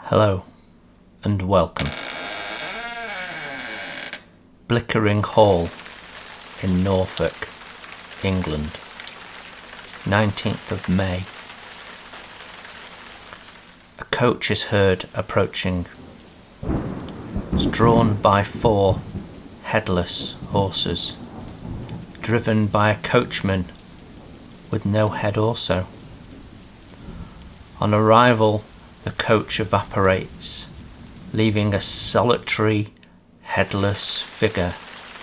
Hello and welcome. Blickering Hall in Norfolk, England, 19th of May. A coach is heard approaching. It's drawn by 4 headless horses, driven by a coachman with no head also. On arrival, the coach evaporates, leaving a solitary, headless figure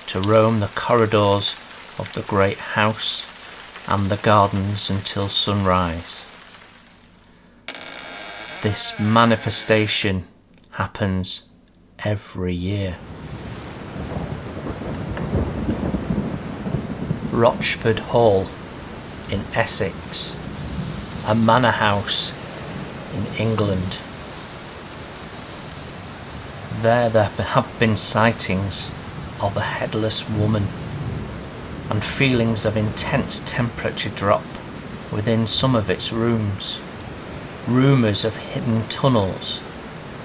to roam the corridors of the great house and the gardens until sunrise. This manifestation happens every year. Rochford Hall in Essex, a manor house in England. There have been sightings of a headless woman and feelings of intense temperature drop within some of its rooms. Rumours of hidden tunnels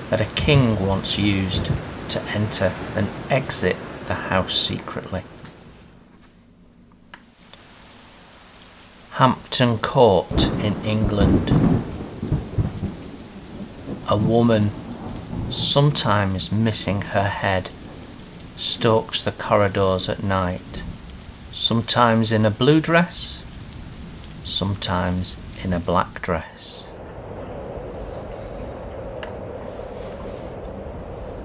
that a king once used to enter and exit the house secretly. Hampton Court in England. A woman, sometimes missing her head, stalks the corridors at night, sometimes in a blue dress, sometimes in a black dress.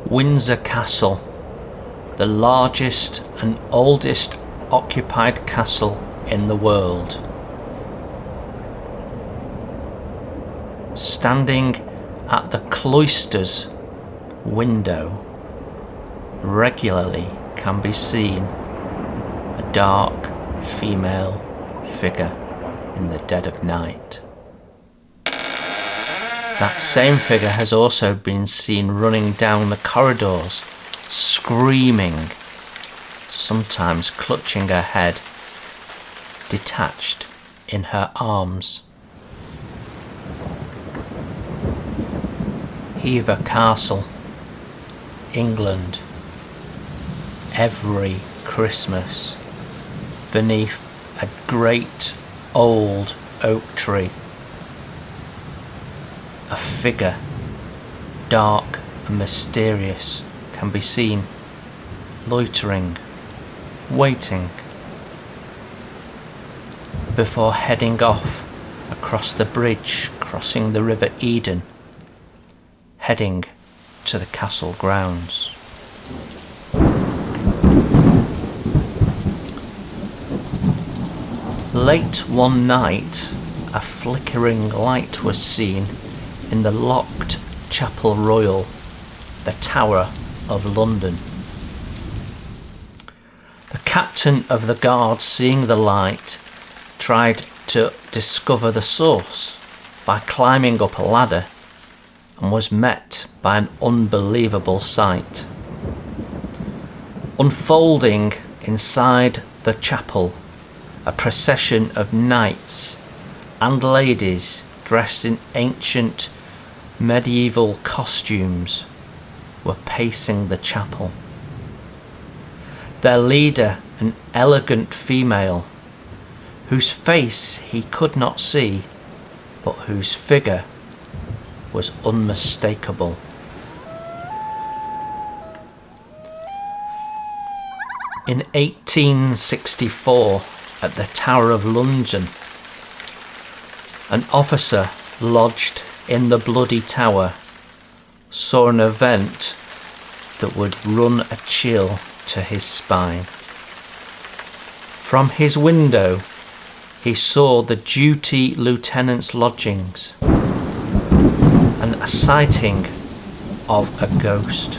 Windsor Castle, the largest and oldest occupied castle in the world. Standing at the cloister's window, regularly can be seen a dark female figure in the dead of night. That same figure has also been seen running down the corridors, screaming, sometimes clutching her head, detached in her arms. Hever Castle, England. Every Christmas, beneath a great old oak tree, a figure, dark and mysterious, can be seen, loitering, waiting, before heading off across the bridge crossing the River Eden, heading to the castle grounds. Late one night, a flickering light was seen in the locked Chapel Royal, the Tower of London. The captain of the guard, seeing the light, tried to discover the source by climbing up a ladder, and was met by an unbelievable sight. Unfolding inside the chapel, a procession of knights and ladies dressed in ancient medieval costumes were pacing the chapel. Their leader, an elegant female, whose face he could not see, but whose figure was unmistakable. In 1864, at the Tower of London, an officer lodged in the Bloody Tower saw an event that would run a chill to his spine. From his window, he saw the duty lieutenant's lodgings and a sighting of a ghost.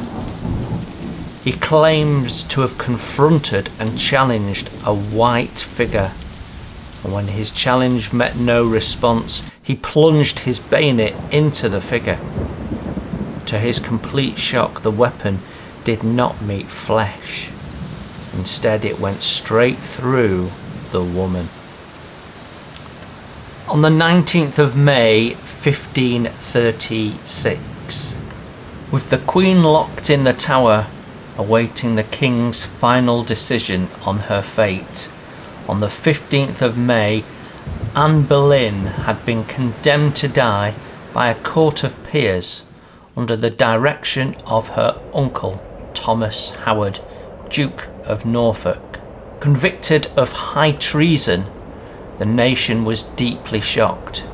He claims to have confronted and challenged a white figure, and when his challenge met no response, he plunged his bayonet into the figure. To his complete shock, the weapon did not meet flesh. Instead, it went straight through the woman. On the 19th of May 1536, With the Queen locked in the tower, awaiting the King's final decision on her fate, on the 15th of May, Anne Boleyn had been condemned to die by a court of peers under the direction of her uncle, Thomas Howard, Duke of Norfolk. Convicted of high treason, the nation was deeply shocked.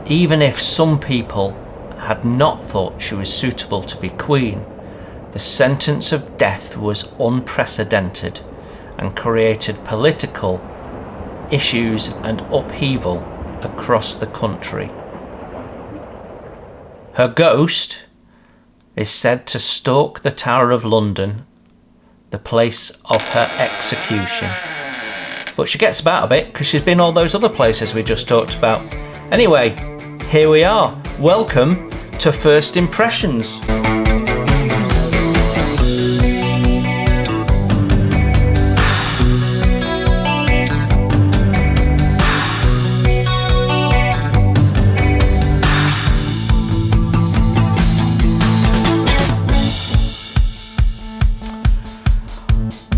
Even if some people had not thought she was suitable to be queen, the sentence of death was unprecedented and created political issues and upheaval across the country. Her ghost is said to stalk the Tower of London, the place of her execution. But she gets about a bit because she's been all those other places we just talked about. Anyway, here we are. Welcome to First Impressions.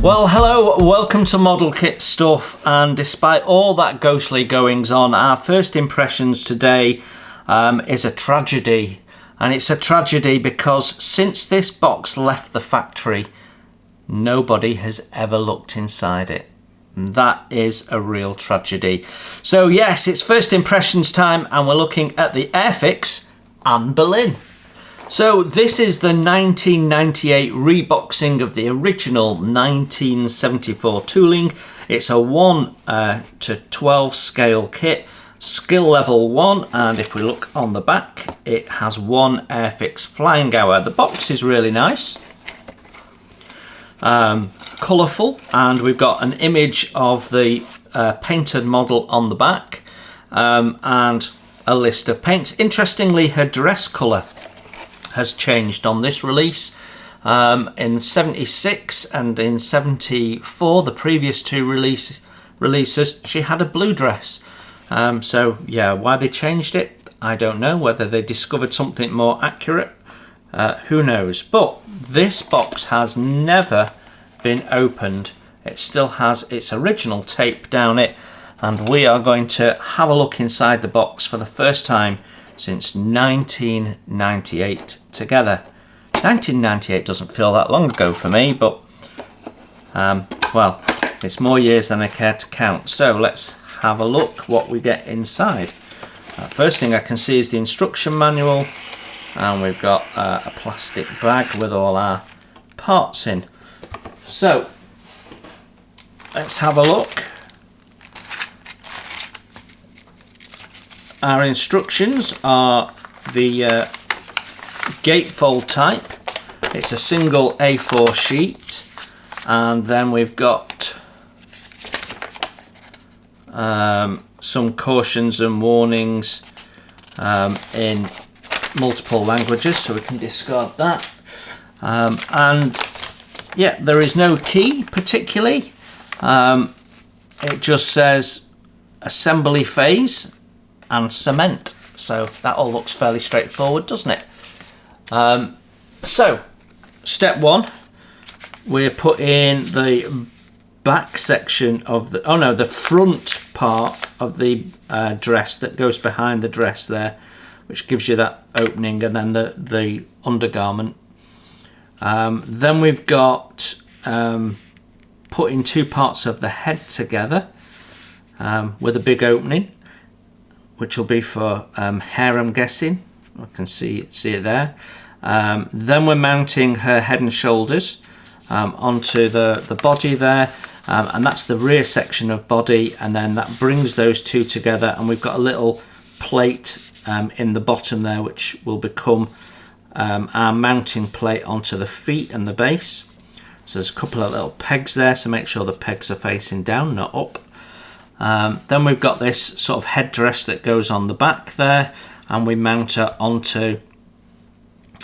Well, hello, welcome to Model Kit Stuff, and despite all that ghostly goings on, our first impressions today is a tragedy. And it's a tragedy because since this box left the factory, nobody has ever looked inside it. And that is a real tragedy. So yes, it's first impressions time, and we're looking at the Airfix Anne Boleyn. So this is the 1998 reboxing of the original 1974 tooling. It's a 1 to 12 scale kit, skill level 1, and if we look on the back, it has 1 Airfix flying hour. The box is really nice, colourful, and we've got an image of the painted model on the back, and a list of paints. Interestingly, her dress colour has changed on this release. In 76 and in 74, the previous two releases, she had a blue dress. So yeah, why they changed it, I don't know. Whether they discovered something more accurate, who knows. But this box has never been opened. It still has its original tape down it, and we are going to have a look inside the box for the first time since 1998 together. 1998 doesn't feel that long ago for me, but well, it's more years than I care to count. So let's have a look what we get inside. First thing I can see is the instruction manual, and we've got a plastic bag with all our parts in. So let's have a look. Our instructions are the gatefold type. It's a single A4 sheet, and then we've got some cautions and warnings in multiple languages, so we can discard that. And yeah, there is no key particularly. It just says assembly phase and cement, so that all looks fairly straightforward, doesn't it? So step one, we're putting the back section of the front part of the dress that goes behind the dress there, which gives you that opening, and then the undergarment. Then we've got putting two parts of the head together with a big opening, which will be for hair, I'm guessing. I can see it there. Then we're mounting her head and shoulders onto the body there, and that's the rear section of body, and then that brings those two together, and we've got a little plate in the bottom there, which will become our mounting plate onto the feet and the base. So there's a couple of little pegs there, so make sure the pegs are facing down, not up. Then we've got this sort of headdress that goes on the back there, and we mount her onto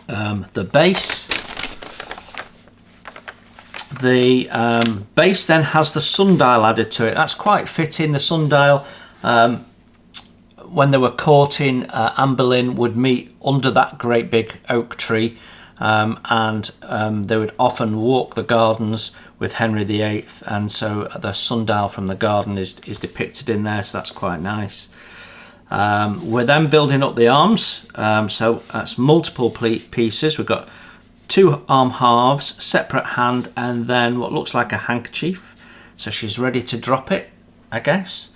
the base. The base then has the sundial added to it. That's quite fitting. The sundial when they were courting, Anne Boleyn would meet under that great big oak tree, and they would often walk the gardens with Henry VIII, and so the sundial from the garden is depicted in there, so that's quite nice. We're then building up the arms, so that's multiple pieces. We've got 2 arm halves, separate hand, and then what looks like a handkerchief. So she's ready to drop it, I guess.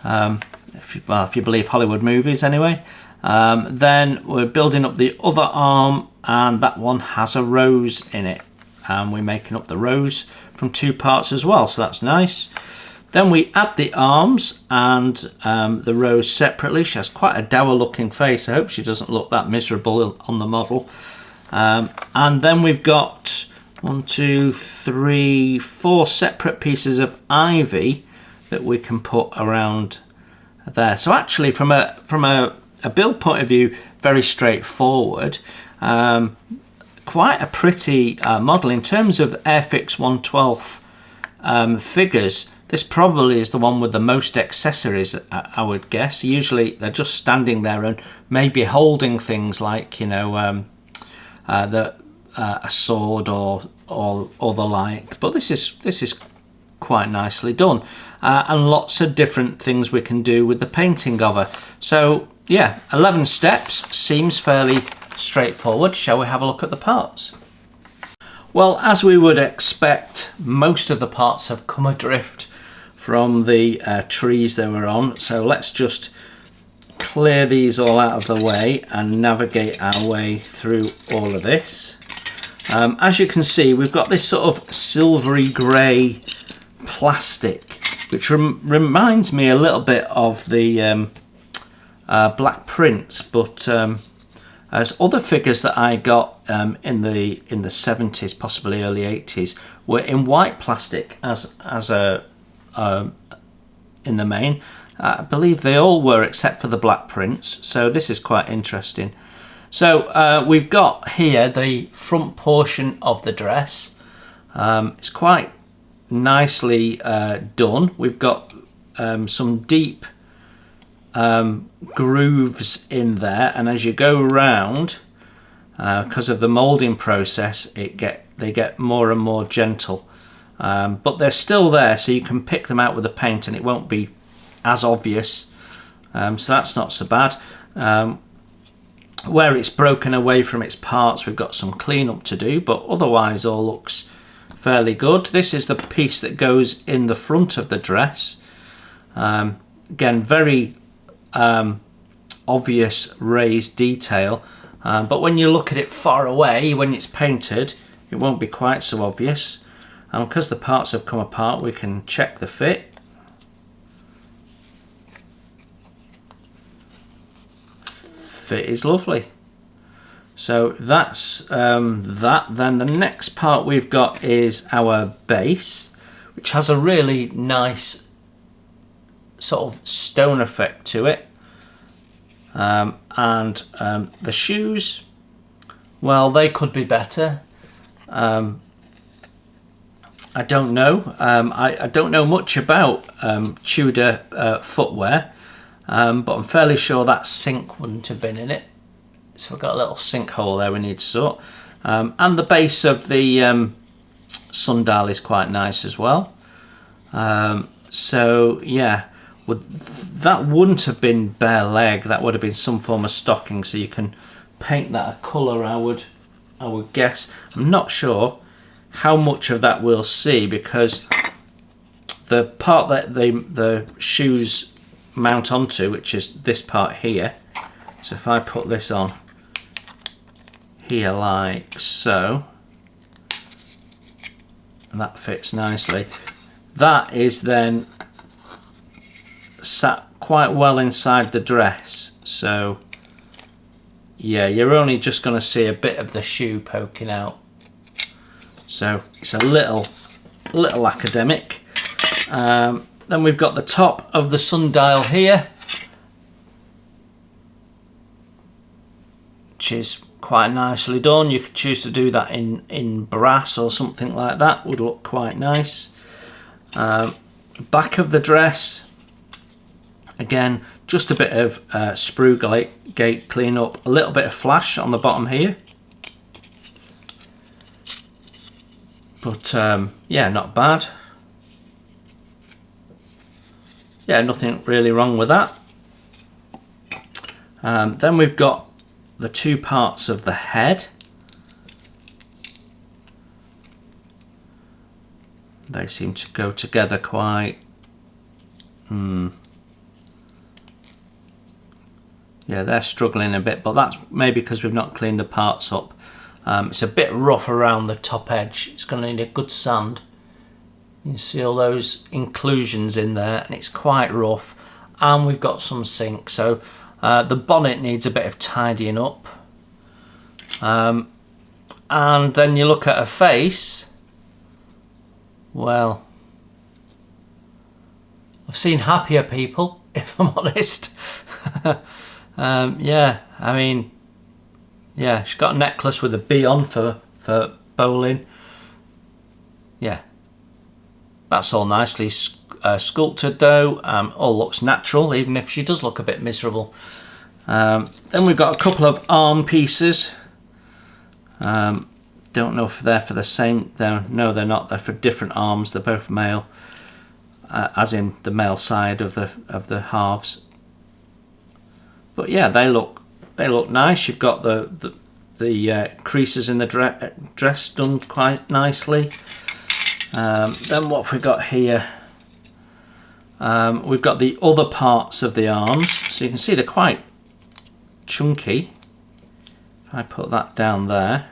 If you believe Hollywood movies anyway. Then we're building up the other arm, and that one has a rose in it. And we're making up the rose from 2 parts as well, so that's nice. Then we add the arms and the rose separately. She has quite a dour looking face. I hope she doesn't look that miserable on the model. And then we've got 1, 2, 3, 4 separate pieces of ivy that we can put around there. So actually from a build point of view, very straightforward. Quite a pretty model. In terms of Airfix 1/12 figures, this probably is the one with the most accessories, I would guess. Usually they're just standing there and maybe holding things like, you know, a sword or the like. But this is quite nicely done, and lots of different things we can do with the painting of her. So yeah, 11 steps seems fairly straightforward. Shall we have a look at the parts? Well, as we would expect, most of the parts have come adrift from the trees they were on. So let's just clear these all out of the way and navigate our way through all of this. As you can see, we've got this sort of silvery grey plastic, which reminds me a little bit of the Black Prince, but as other figures that I got in the 70s, possibly early 80s, were in white plastic as a in the main. I believe they all were except for the Black Prince, so this is quite interesting. So we've got here the front portion of the dress. It's quite nicely done. We've got some deep grooves in there, and as you go around, because of the moulding process, they get more and more gentle, but they're still there, so you can pick them out with the paint and it won't be as obvious, so that's not so bad. Where it's broken away from its parts, we've got some cleanup to do, but otherwise all looks fairly good. This is the piece that goes in the front of the dress. Again, very obvious raised detail, but when you look at it far away, when it's painted, it won't be quite so obvious. And because the parts have come apart, we can check the fit. Fit is lovely. So that's that. Then the next part we've got is our base, which has a really nice sort of stone effect to it. And the shoes, well, they could be better. I don't know. I don't know much about Tudor footwear, but I'm fairly sure that sink wouldn't have been in it. So we've got a little sinkhole there we need to sort. And the base of the sundial is quite nice as well. So yeah, that wouldn't have been bare leg. That would have been some form of stocking. So you can paint that a colour, I would guess. I'm not sure how much of that we'll see, because the part that the shoes mount onto, which is this part here, so if I put this on here like so, and that fits nicely, that is then sat quite well inside the dress. So yeah, you're only just going to see a bit of the shoe poking out. So it's a little academic. Then we've got the top of the sundial here, which is quite nicely done. You could choose to do that in brass or something like that, would look quite nice. Back of the dress, Again, just a bit of sprue gate clean up, a little bit of flash on the bottom here. But yeah, not bad. Yeah, nothing really wrong with that. Then we've got the two parts of the head. They seem to go together quite... Yeah, they're struggling a bit, but that's maybe because we've not cleaned the parts up. It's a bit rough around the top edge. It's going to need a good sand. You can see all those inclusions in there, and it's quite rough. And we've got some sink, so the bonnet needs a bit of tidying up. And then you look at her face. Well, I've seen happier people, if I'm honest. Yeah, I mean, yeah, she's got a necklace with a bee on for Boleyn. Yeah, that's all nicely sculpted though. All looks natural, even if she does look a bit miserable. Then we've got a couple of arm pieces. Don't know if they're for the same. No, they're not. They're for different arms. They're both male, as in the male side of the halves. But yeah, they look nice. You've got the creases in the dress done quite nicely. Then what have we got here? We've got the other parts of the arms, so you can see they're quite chunky. If I put that down there,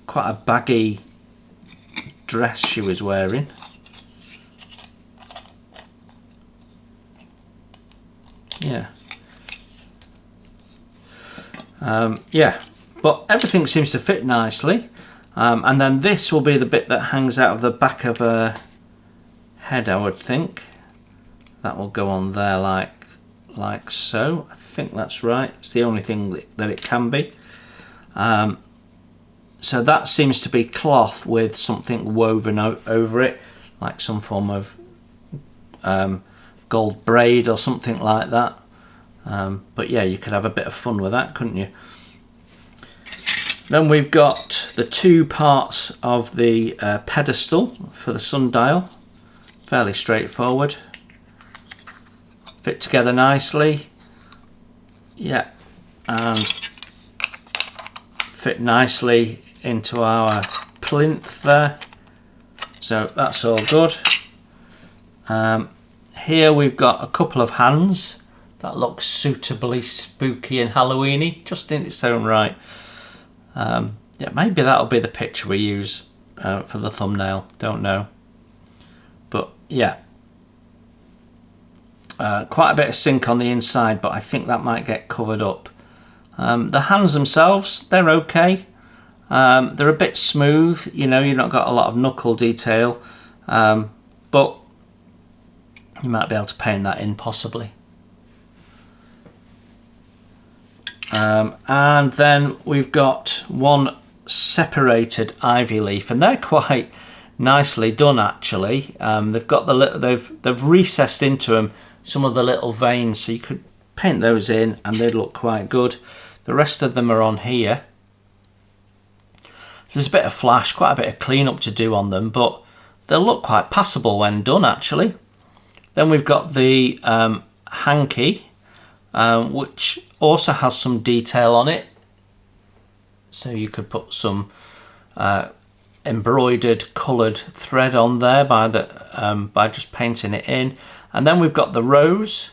quite a baggy dress she was wearing. Yeah. Yeah, but everything seems to fit nicely. And then this will be the bit that hangs out of the back of her head, I would think. That will go on there like so. I think that's right. It's the only thing that it can be. So that seems to be cloth with something woven over it, like some form of gold braid or something like that. But yeah, you could have a bit of fun with that, couldn't you? Then we've got the two parts of the pedestal for the sundial. Fairly straightforward. Fit together nicely. Yeah, and fit nicely into our plinth there. So that's all good. Here we've got a couple of hands that looks suitably spooky and Halloweeny, just in its own right. Yeah, maybe that'll be the picture we use for the thumbnail, don't know. But yeah, quite a bit of sink on the inside, but I think that might get covered up. The hands themselves, they're okay. They're a bit smooth, you know, you've not got a lot of knuckle detail, but you might be able to paint that in possibly. And then we've got one separated ivy leaf, and they're quite nicely done actually. They've got they've recessed into them some of the little veins, so you could paint those in and they look quite good. The rest of them are on here. There's a bit of flash, quite a bit of cleanup to do on them, but they'll look quite passable when done actually. Then we've got the hanky, which also has some detail on it. So you could put some embroidered coloured thread on there by just painting it in. And then we've got the rose.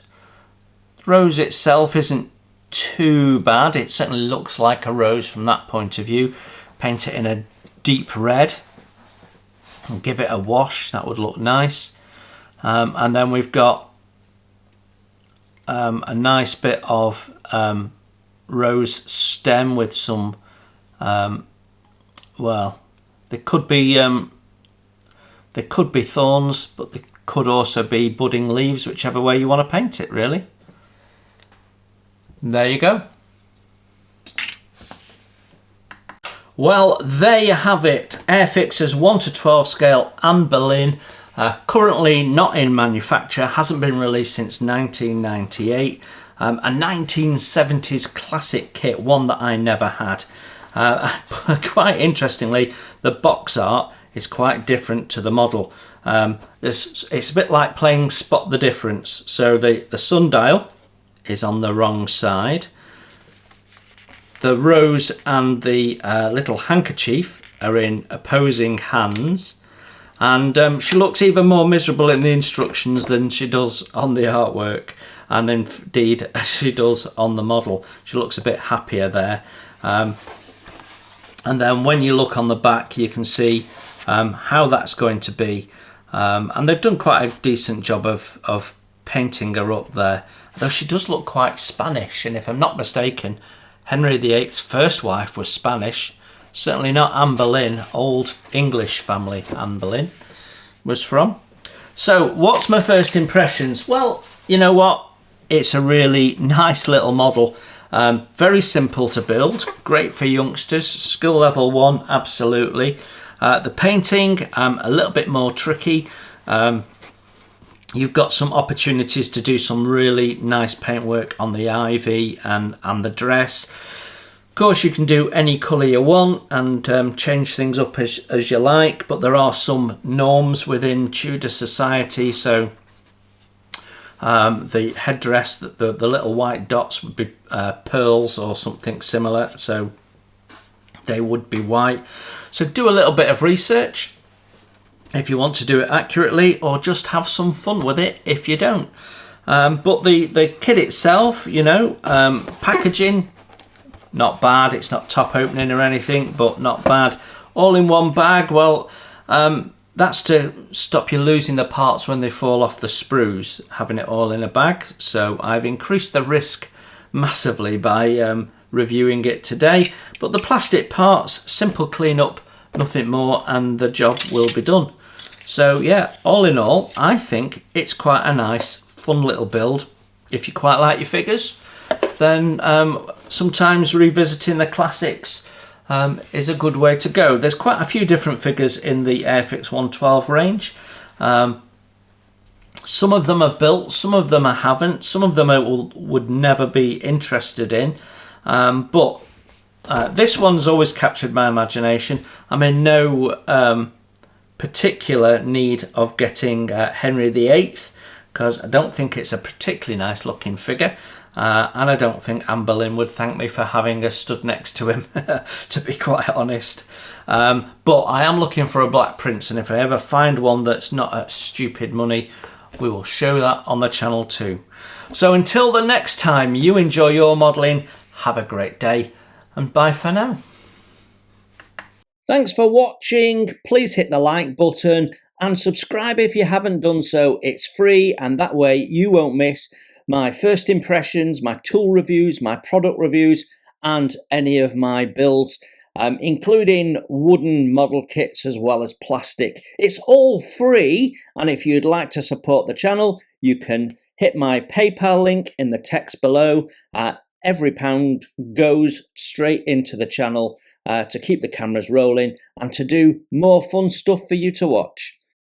The rose itself isn't too bad. It certainly looks like a rose from that point of view. Paint it in a deep red and give it a wash. That would look nice. And then we've got a nice bit of rose stem with some, well, they could be thorns, but they could also be budding leaves, whichever way you want to paint it, really. There you go. Well, there you have it. Airfix's 1 to 12 scale Anne Boleyn Currently not in manufacture, hasn't been released since 1998. A 1970s classic kit, one that I never had. Quite interestingly, the box art is quite different to the model. It's a bit like playing Spot the Difference. So the sundial is on the wrong side. The rose and the little handkerchief are in opposing hands. And she looks even more miserable in the instructions than she does on the artwork, and indeed as she does on the model. She looks a bit happier there. And then when you look on the back, you can see how that's going to be. And they've done quite a decent job of painting her up there, though she does look quite Spanish. And if I'm not mistaken, Henry VIII's first wife was Spanish. Certainly not Anne Boleyn, old English family Anne Boleyn was from. So what's my first impressions? Well, you know what? It's a really nice little model. Very simple to build. Great for youngsters. Skill level 1, absolutely. The painting, a little bit more tricky. You've got some opportunities to do some really nice paintwork on the ivy and the dress. Of course, you can do any colour you want and change things up as you like, but there are some norms within Tudor society. So the headdress, the little white dots would be pearls or something similar, so they would be white. So do a little bit of research if you want to do it accurately, or just have some fun with it if you don't. But the kit itself, you know, packaging, not bad. It's not top opening or anything, but not bad. All in one bag. Well, that's to stop you losing the parts when they fall off the sprues, having it all in a bag. So I've increased the risk massively by reviewing it today. But the plastic parts, simple clean up, nothing more, and the job will be done. So yeah, all in all, I think it's quite a nice, fun little build. If you quite like your figures, then sometimes revisiting the classics is a good way to go. There's quite a few different figures in the Airfix 112 range. Some of them are built, some of them I haven't, some of them I would never be interested in. But this one's always captured my imagination. I'm in no particular need of getting Henry VIII, because I don't think it's a particularly nice looking figure. And I don't think Anne Boleyn would thank me for having her stood next to him, to be quite honest. But I am looking for a Black Prince, and if I ever find one that's not at stupid money, we will show that on the channel too. So until the next time you enjoy your modelling, have a great day, and bye for now. Thanks for watching. Please hit the like button and subscribe if you haven't done so. It's free, and that way you won't miss my first impressions, my tool reviews, my product reviews, and any of my builds, including wooden model kits as well as plastic. It's all free, and if you'd like to support the channel, you can hit my PayPal link in the text below. Every pound goes straight into the channel to keep the cameras rolling and to do more fun stuff for you to watch.